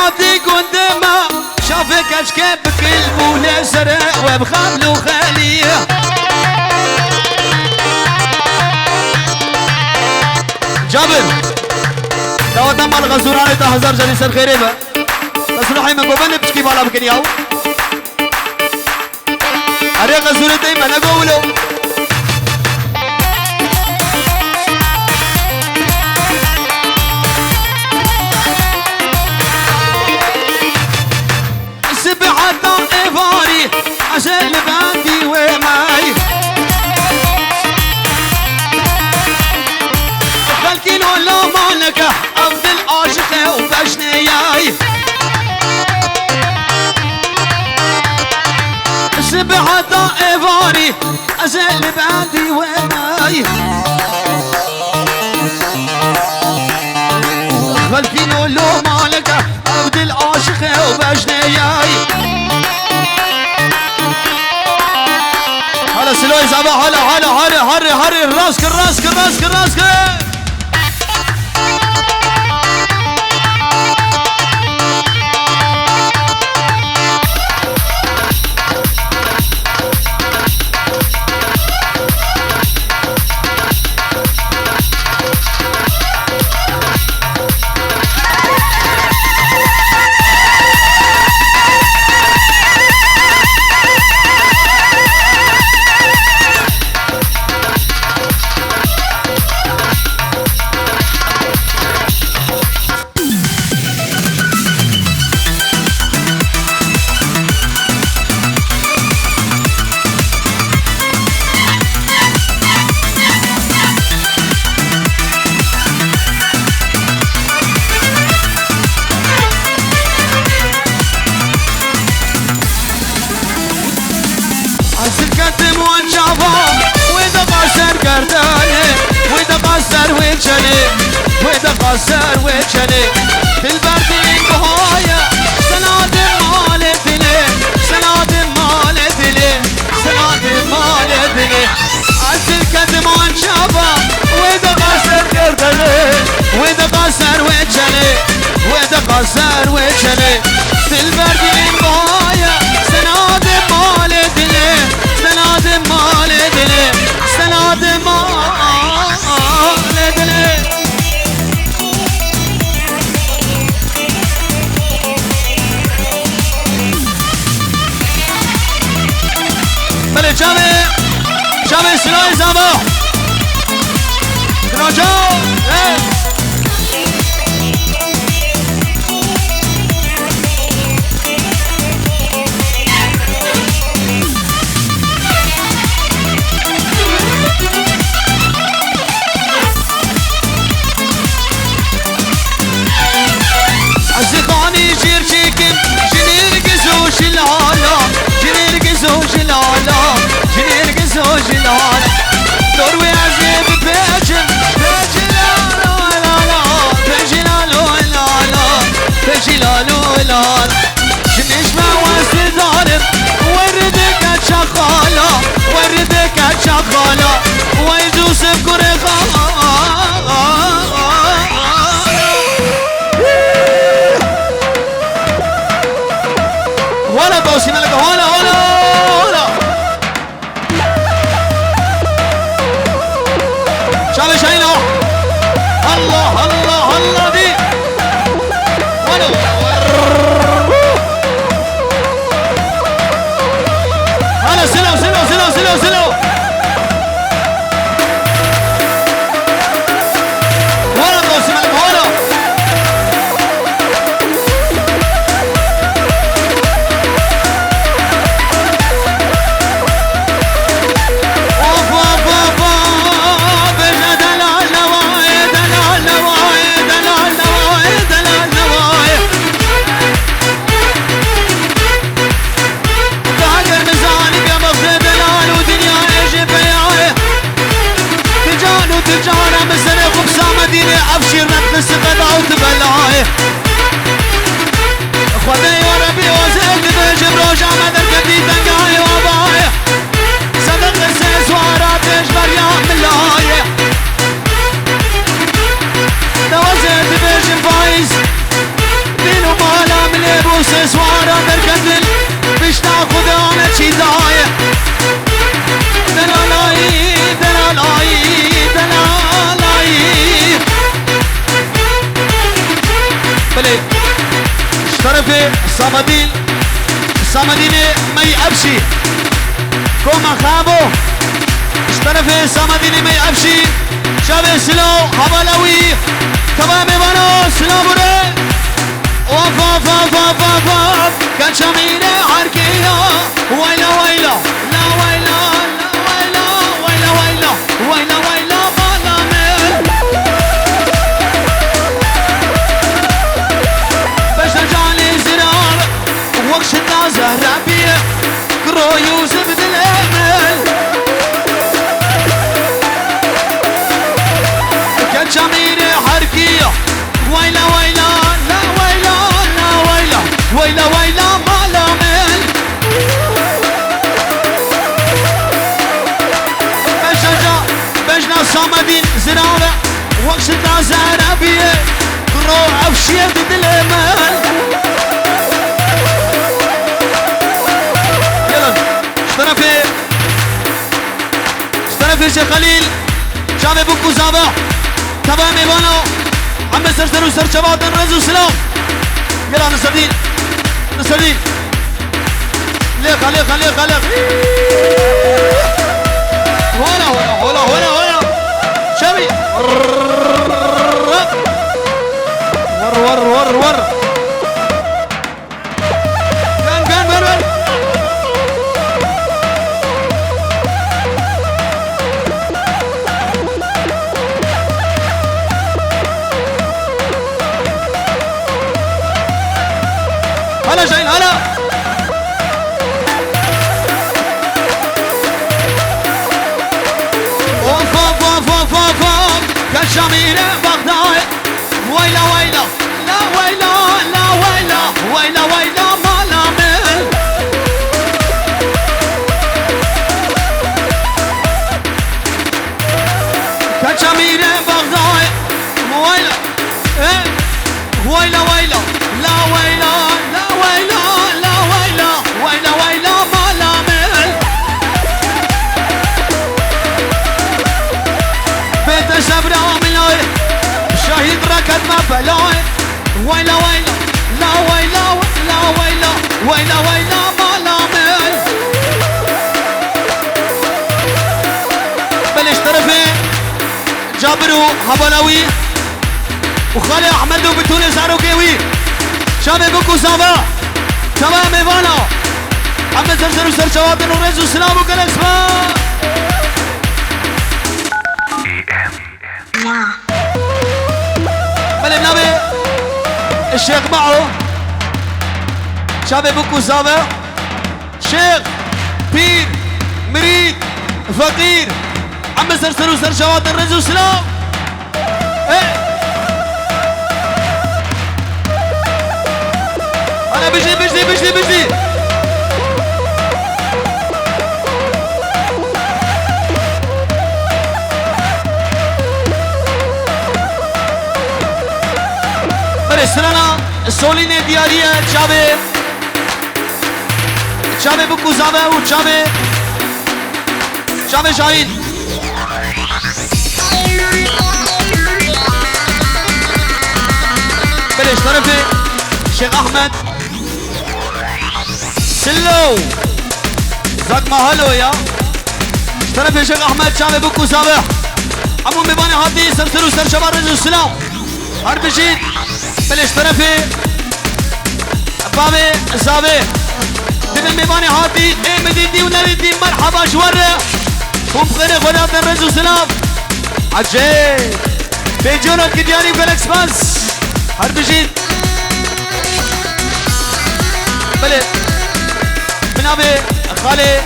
صنادي قدامه شافك اشكب بكل ونسر وبخبل وخليه جابر لو دم الغزوراني تهزر جليس الخيريبه بس روحي من قبل بشكي بالا بكن ياو اري غزوري دايما اقولو سبحة إفاري عشان باندي وماي خلكين ولا مالك أفضل عاشقة وبشنياي سبحة إفاري عشان باندي وماي خلكين ولا مالك أفضل عاشقة وبشنياي هلا سلوي صباح هلا هري راسك قصر وجهني في البردين بهاية سنادم مالتني سنادم مالتني عزل كدم عن شابا وإذا قصر كردني وإذا قصر وجهني في البردين بهاية سنادم مالتني بله جامعه سلای زبا راجا عزيقاني جير شيكم جنير قزوش العالا دروي عزيب بيجن لا شنش ما واسي ظالم وردك شغالة ويدوس بكرخة ولا بوسي ملك ولا شامل شاينه الله دي هلا سلو ولا بوسي ملك ولا ابشر نفس غدا وتبلعي خدي وربي وزيد بجم روجع مدر كدي تنقاي وباي صدق السيس وعرات اجبر يا ملاي دوزيد بجم فايز دينو مالا اشترفي الصمدين ما يقبشي كوما خابو اشترفي الصمدين ما يقبشي شابي سلو حبالوي تمام بانو سلو بره اوف اوف اوف اوف اوف اوف كان شمينه حركيه ويلا ويلا لا ويلا لا ويلا ويلا ويلا ويلا ويلا بالامل باش رجعلي زرار وقش النازه ربيع كرو يوسف بالامل كان شمينه حركيه ويلا ويلا لا ويلا لا ويلا ويلا ويلا بالامل بجنا صامدين زرابة وقت النازة عربية روح أفشية ضد الأمل يلا اشترفي شيخ خليل شامي بوكو زابا تمامي بانو عم سرسر وسر شباب الرز وسلام يلا نسدين ليك هنا شبي ور كان هلا شايل هلا كشميرة بغداد ويلا ويلا لا ويلا لا ويلا ويلا ويلا ما لامل كشميرة بغداد ويلا ويلا ويلا لا ويلا لا ويلا لا ويلا ويلا ويلا ما لامل بيت الشبرا شهيد ركض ما بلاي ويلا ويلا لا ويلا لا ويلا ويلا ويلا ما لامل بلش طرفي جابرو حبلاوي وخالي احمد وبتوني زاروكيوي شامي بوكو سابا تمام ايفانا عم زرزر وسر شواطن ورز وسلام وكالاسما النبي الشيخ معه شابي بوكو زابا شيخ بير مريد فقير عم سرسر وسر شواطن الرز وسلام انا بجري سرنا سولينه دياريه چابه بوكو زابه و چابه شاهين بلش طرفي شيخ احمد سلو زاك مهلو يا طرفي شيخ احمد چابه بوكو زابه عمو مباني هادي سرسر وسر شباب رجل السلام هربشين بلش طرفي بابي زابي دبن ميباني هاتي مدينتي ونريدي مرحبا شوره وبخير خدا الرز وسلام عجيب بيجونا الكدياني وكالكس باس هربشين بلي من ابي خالي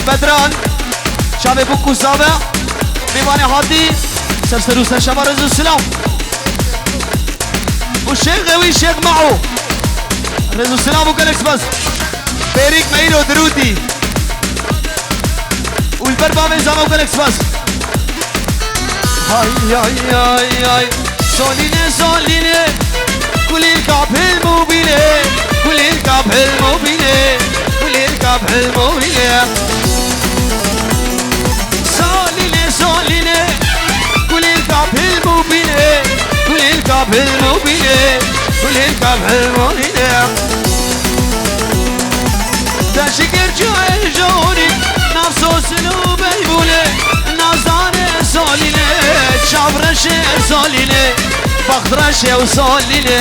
بدران شابي بوكو زابا ميباني هاتي سرسرو سر شباب رز وسلام والشيخ غوي الشيخ معه رزو السلام وكالكس بس بيريك مايرو درودي والبربامي زاما وكالكس بس هاي هاي هاي هاي سوليني كل الكعب الموبيلة كل الكعب الموبيلة كل الكعب الموبيلة سوليني كل الكعب الموبيلة كل الكعب الموبيلة كل الكعب الموبيلة شابرش ارساليني بخدرش يوصليني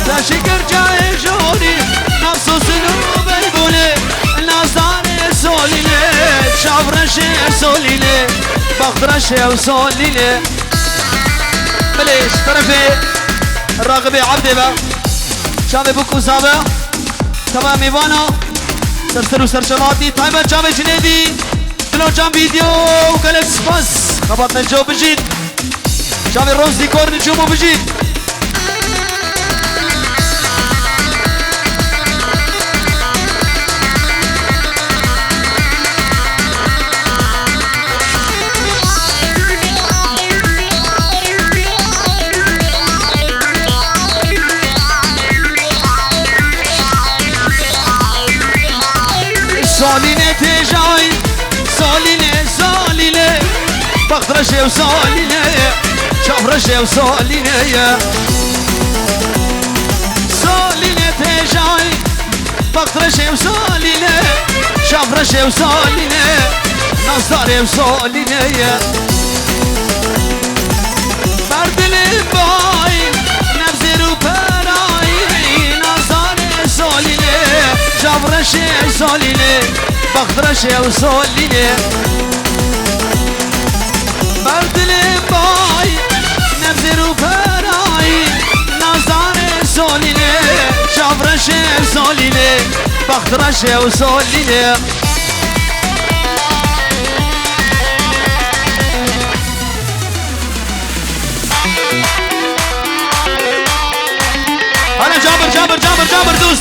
تشكر جاي جوري نفسه سنوب البولي الناصار ارساليني شابرش ارساليني بخدرش يوصليني بليش طرفي الراغبي عبدي بقى شابي بوكو سابا تمام ايوانا سرسر وسرشلاتي طيبة شابي جنيدي دلو جام فيديو وكالك سباس خبطنا الجو بجيد شابي الروز ديكور نجومو بجيد سالينه تجاي سالينه بخدرش وسالينه شافرش وسالينه سالينه تجاي بخدرش وسالينه شافرش وسالينه نصار وسالينه بردل باي نبزر وبراي نصار سالينه شافرش وسالينه بخدرش وسالينه بردل باي نبزر وبراي نصار سالينه شافرش وسالينه بخدرش وسالينه أنا جابر دوس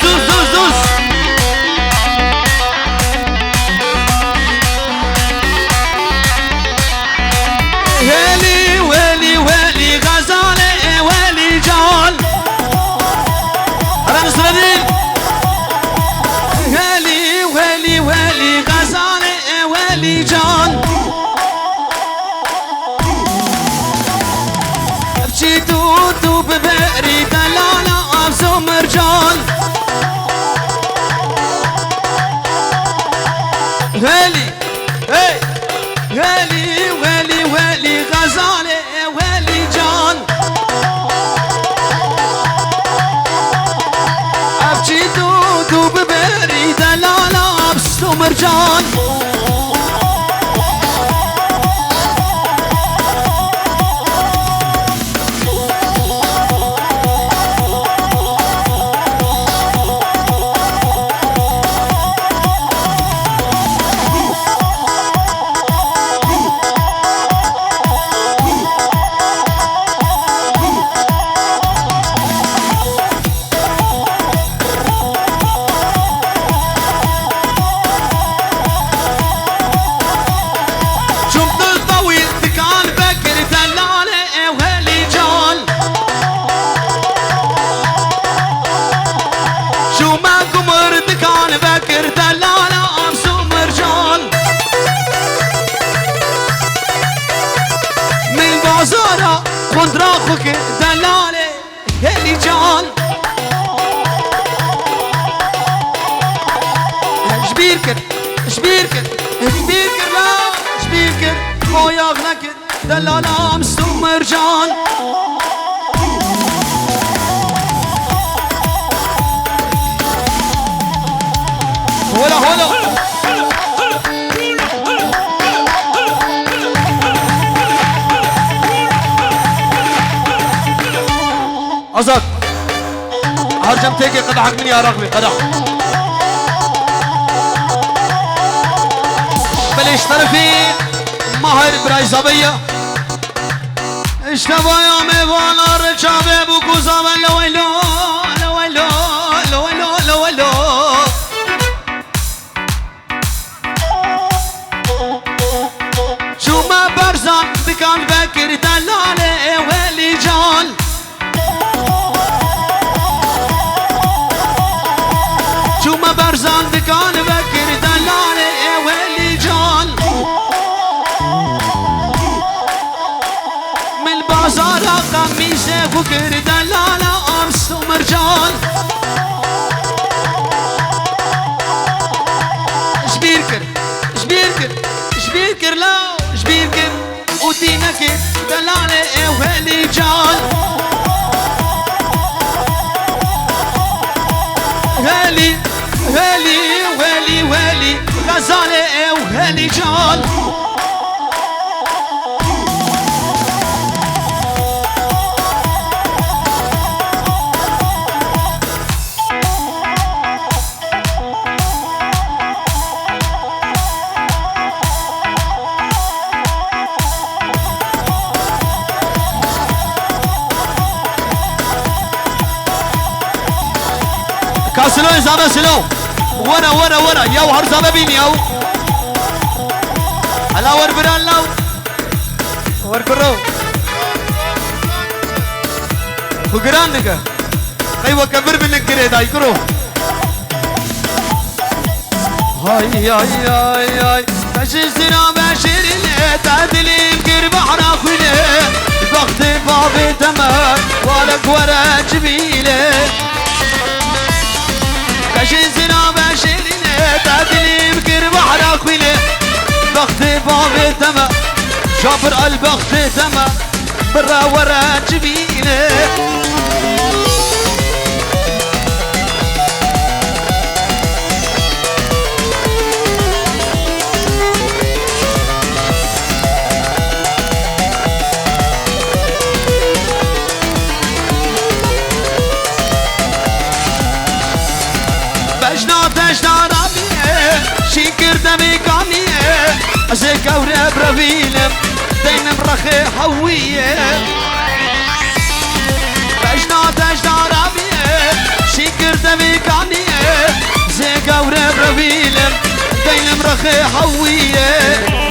ويلي غزالة ويلي جال أنا نصر الدين ويلي غزالة ويلي جال بشي توتو ببقري دلالة أبسو مرجال ويلي غزالة ويلي جان أبجي دودو ببري دلالة أبسو مرجان خندراخك دلالة هلي جان شبيركر لا شبيركر مويا غلكر دلالة أمسو مرجان هلا أزاك هرجم تيجي قدحك مني يا رغبي قدح بليش طرفي ماهر براي زبية اشتبا يا ميوانا رجابي بوكو زمن لو شو ما برزان بكان بكر دلالة ويلي جان شو ما برزان بكان بكر دلالة ويلي جان من البازار قميصه فكر دلالة أمس ومرجان شبيركر لا شبيركر وياكي دلالي وهلي جان هلي هلي وهلي وهلي غزالي وهلي جان كاسلو إزابة سلو ورا ياو هرزابة بين ياو هلا ور بران لاو ور برو بقران نكا ايوه كبر بالنكري داي كرو هاي هاي هاي هاي بشيسنا بشيرنا تعدلي بقرب حراخنا بخت بابي تمام ولك ورا جبيله بشيسنا بشيرنا تعدلي بقرب حراخنا بخت بابي تمام شابر البخت تمام برا ورا جبيله شكر دمي قانية أزيك أورا برافيلم دين مرخي حوية بجنا تجنا رابية شكر دمي قانية أزيك أورا برافيلم دين مرخي حوية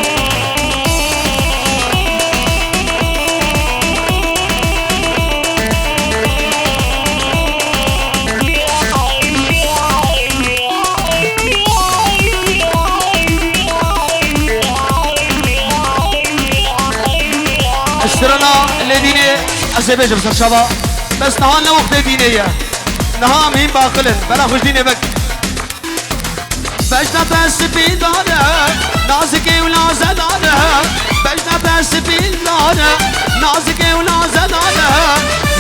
اشترنا الذين أسبيج بسر شبا بس نهان وقت دينية نهان مهم باقلن بلا خوش ديني بك بجنا بس بيدانا نازكي ولا زدانا بجنا بس بيدانا نازكي ولا زدانا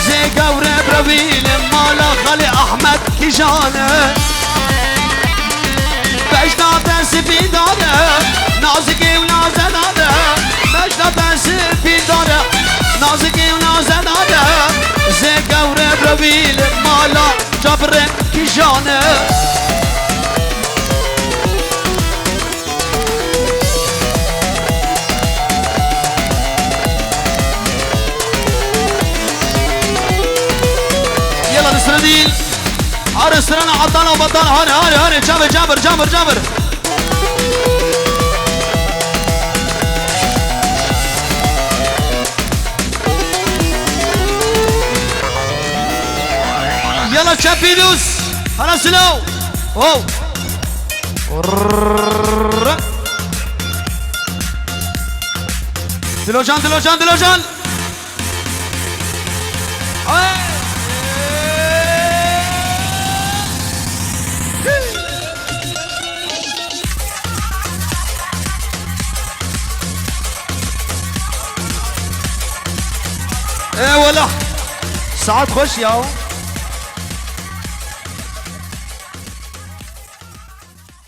زي قورة برابيل مالا خالي أحمد كيجانا بجنا بس بيدانا نازكي ولا زدانا بجنا بس بيدانا نازكي ولا زدانا زي قورة برابيل مالا جبر كيجانا نسرديل عرسرنا عطانا وبطانا هاني جابر يلا تشابيدوس هلا سلو اوه دلوجان ايه ولا ساعات خش ياو